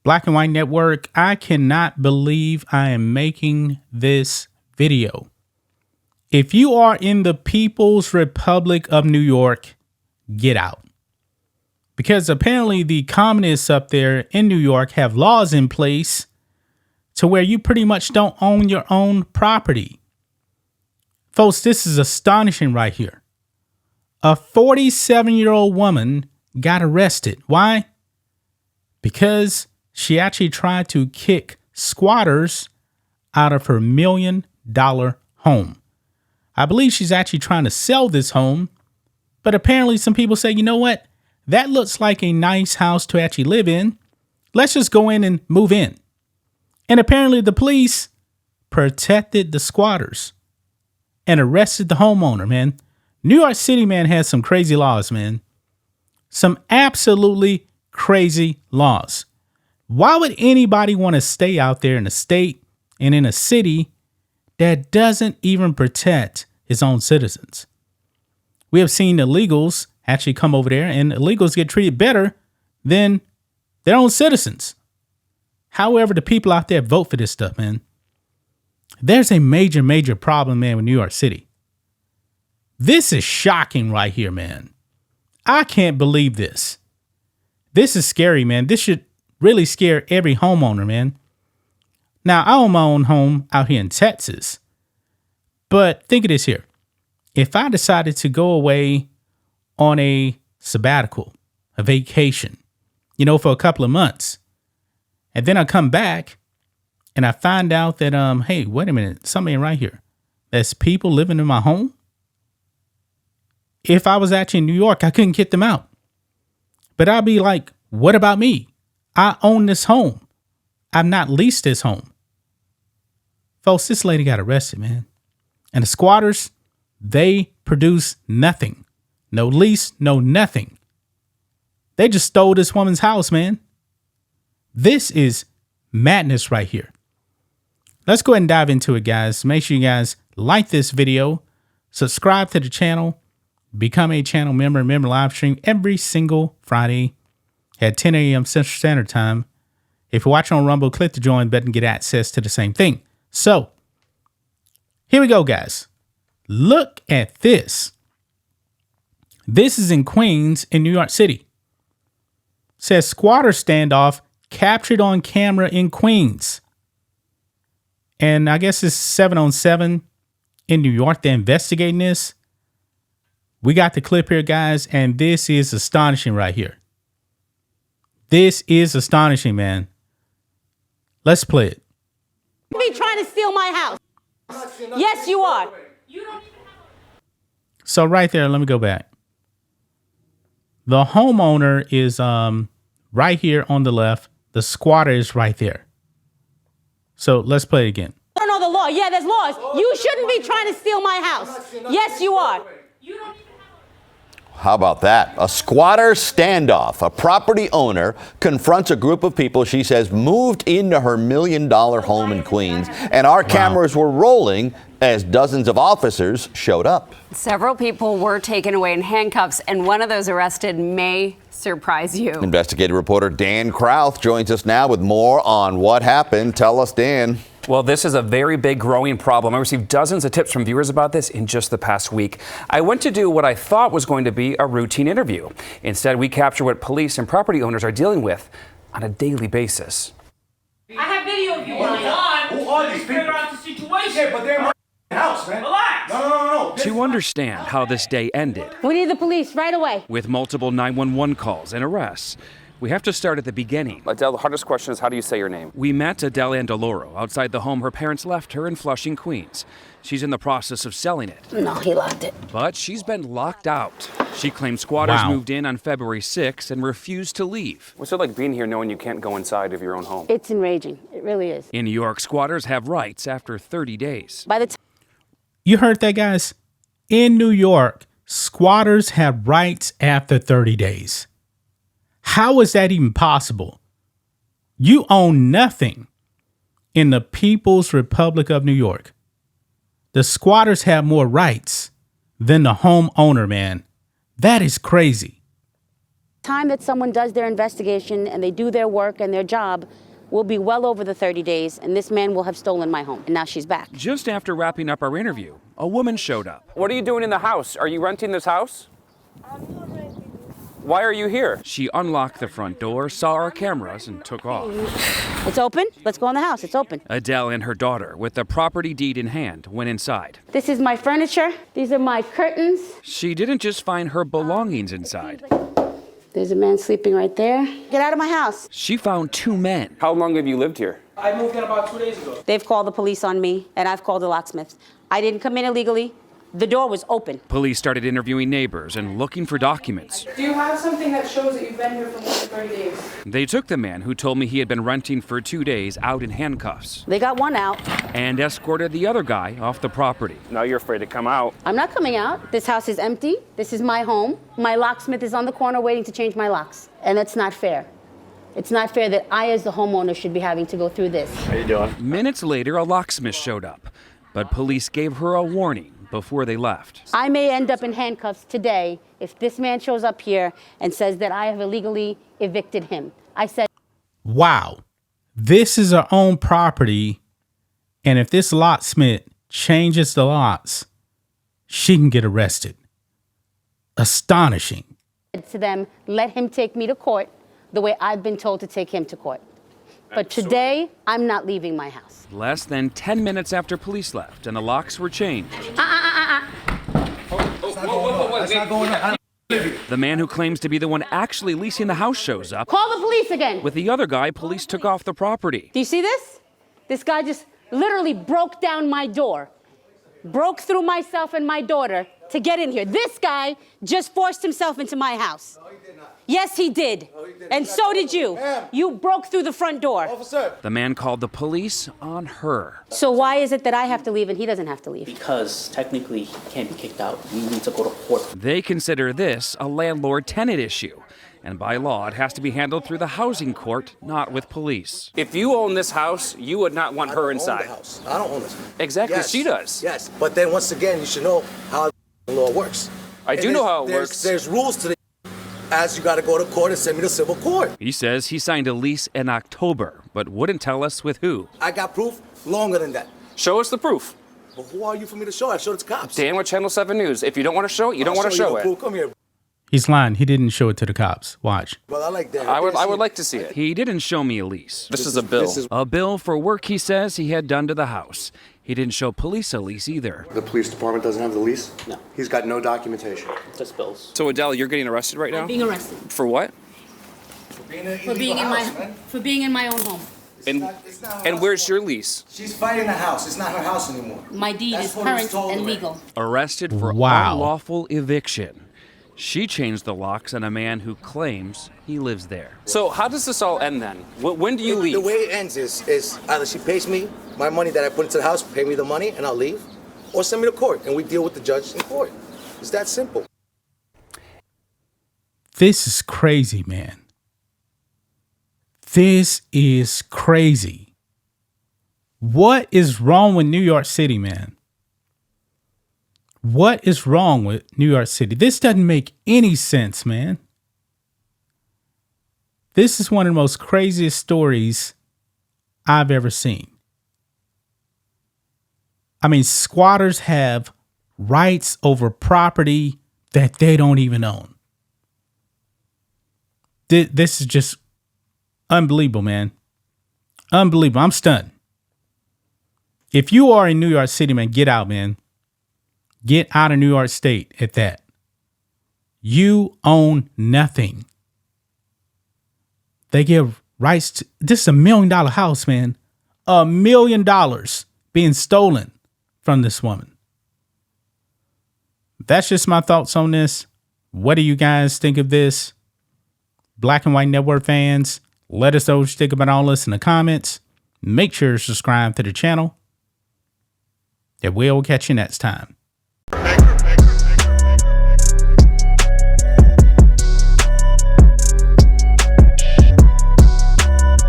Black and White Network. I cannot believe I am making this video. If you are in the People's Republic of New York, get out. Because apparently the communists up there in New York have laws in place to where you pretty much don't own your own property. Folks, this is astonishing right here. A 47-year-old woman got arrested. Why? Because she actually tried to kick squatters out of her $1 million home. I believe she's actually trying to sell this home, but apparently some people say, you know what? That looks like a nice house to actually live in. Let's just go in and move in. And apparently the police protected the squatters and arrested the homeowner, man. New York City, man, has some crazy laws, man. Some absolutely crazy laws. Why would anybody want to stay out there in a state and in a city that doesn't even protect its own citizens? We have seen illegals actually come over there, and illegals get treated better than their own citizens. However, the people out there vote for this stuff, man. There's a major, major problem, man, with New York City. This is shocking right here, man. I can't believe this. This is scary, man. This should really scare every homeowner, man. Now, I own my own home out here in Texas. But think of this here. If I decided to go away on a sabbatical, a vacation, for a couple of months, and then I come back and I find out that, hey, wait a minute, something ain't right here. There's people living in my home. If I was actually in New York, I couldn't get them out. But I'd be like, what about me? I own this home. I've not leased this home. Folks, this lady got arrested, man. And the squatters, they produce nothing. No lease, no nothing. They just stole this woman's house, man. This is madness right here. Let's go ahead and dive into it, guys. Make sure you guys like this video, subscribe to the channel, become a channel member. Remember, live stream every single Friday at 10 a.m. Central Standard Time. If you're watching on Rumble, click the join button, get access to the same thing. So, here we go, guys. Look at this. This is in Queens in New York City. It says squatter standoff captured on camera in Queens. And I guess it's 7-on-7 in New York. They're investigating this. We got the clip here, guys, and this is astonishing right here. This is astonishing, man. Let's play it. Be trying to steal my house. Yes, you are. So right there, let me go back. The homeowner is right here on the left. The squatter is right there. So let's play it again. I don't know the law. Yeah, there's laws. You shouldn't be trying to steal my house. Yes, you are. How about that? A squatter standoff. A property owner confronts a group of people she says moved into her $1 million home in Queens. And our cameras were rolling as dozens of officers showed up. Several people were taken away in handcuffs, and one of those arrested may surprise you. Investigative reporter Dan Krauth joins us now with more on what happened. Tell us, Dan. Well, this is a very big growing problem. I received dozens of tips from viewers about this in just the past week. I went to do what I thought was going to be a routine interview. Instead, we capture what police and property owners are dealing with on a daily basis. I have video of you. Who are these people? Figure out the situation. Yeah, but they're in my house, man. Relax. No. To understand how this day ended, We need the police right away. with multiple 911 calls and arrests, we have to start at the beginning. Adele, the hardest question is, how do you say your name? We met Adele Andaloro outside the home her parents left her in Flushing, Queens. She's in the process of selling it. No, he locked it. But she's been locked out. She claims squatters Wow. moved in on February 6th and refused to leave. What's it like being here knowing you can't go inside of your own home? It's enraging. It really is. In New York, squatters have rights after 30 days. By the time You heard that, guys? In New York, squatters have rights after 30 days. How is that even possible? You own nothing in the People's Republic of New York. The squatters have more rights than the homeowner, man. That is crazy. Time that someone does their investigation and they do their work and their job will be well over the 30 days, and this man will have stolen my home. And now she's back. Just after wrapping up our interview, a woman showed up. What are you doing in the house? Are you renting this house? Why are you here? She unlocked the front door, saw our cameras, and took off. It's open. Let's go in the house. It's open. Adele and her daughter, with the property deed in hand, went inside. This is my furniture. These are my curtains. She didn't just find her belongings inside. There's a man sleeping right there. Get out of my house. She found two men. How long have you lived here? I moved in about 2 days ago. They've called the police on me, and I've called the locksmith. I didn't come in illegally. The door was open. Police started interviewing neighbors and looking for documents. Do you have something that shows that you've been here for more than 30 days? They took the man who told me he had been renting for 2 days out in handcuffs They got one out. and escorted the other guy off the property. Now you're afraid to come out. I'm not coming out. This house is empty. This is my home. My locksmith is on the corner waiting to change my locks. And it's not fair. It's not fair that I, as the homeowner, should be having to go through this. How you doing? Minutes later, a locksmith showed up, but police gave her a warning before they left. I may end up in handcuffs today if this man shows up here and says that I have illegally evicted him. I said, Wow. This is her own property. And if this locksmith changes the locks, she can get arrested. Astonishing. to them, let him take me to court the way I've been told to take him to court. But today, I'm not leaving my house. Less than 10 minutes after police left and the locks were changed. That's not going on. The man who claims to be the one actually leasing the house shows up. Call the police again. With the other guy, police took off the property. Do you see this? This guy just literally broke down my door, broke through myself and my daughter to get in here. This guy just forced himself into my house. No, he did not. Yes, he did. No, he didn't. And so did you. Ma'am. You broke through the front door. Officer. The man called the police on her. So why is it that I have to leave and he doesn't have to leave? Because technically he can't be kicked out. We need to go to court. They consider this a landlord-tenant issue. And by law, it has to be handled through the housing court, not with police. If you own this house, you would not want her inside. I don't own the house. I don't own this. Exactly, Yes. she does. Yes, but then once again, you should know how the law works. I do know how it works. There's rules to the as you got to go to court and send me to civil court. He says he signed a lease in October, but wouldn't tell us with who. I got proof longer than that. Show us the proof. But who are you for me to show? I showed it to cops. Dan with Channel 7 News. If you don't want to show it, you don't want to show the it. proof. Come here. He's lying. He didn't show it to the cops. Watch. Well, I like that. I would like to see it. He didn't show me a lease. This is a bill. A bill for work he says he had done to the house. He didn't show police a lease either. The police department doesn't have the lease? No. He's got no documentation. Just bills. So Adele, you're getting arrested right now? Being arrested For what? For being in my own home. And where's your lease? She's fighting the house. It's not her house anymore. My deed That's is what it was current told and to me. legal. Arrested for Wow. unlawful eviction. She changed the locks on a man who claims he lives there. So how does this all end then? When do you leave? The way it ends is either she pays me my money that I put into the house, pay me the money, and I'll leave, or send me to court, and we deal with the judge in court. It's that simple. This is crazy, man. This is crazy. What is wrong with New York City, man? What is wrong with New York City? This doesn't make any sense, man. This is one of the most craziest stories I've ever seen. I mean, squatters have rights over property that they don't even own. This is just unbelievable, man. Unbelievable. I'm stunned. If you are in New York City, man, get out, man. Get out of New York State at that. You own nothing. They give rights to this is $1 million house, man. $1 million being stolen from this woman. That's just my thoughts on this. What do you guys think of this? Black and White Network fans, let us know what you think about all this in the comments. Make sure to subscribe to the channel. And we'll catch you next time.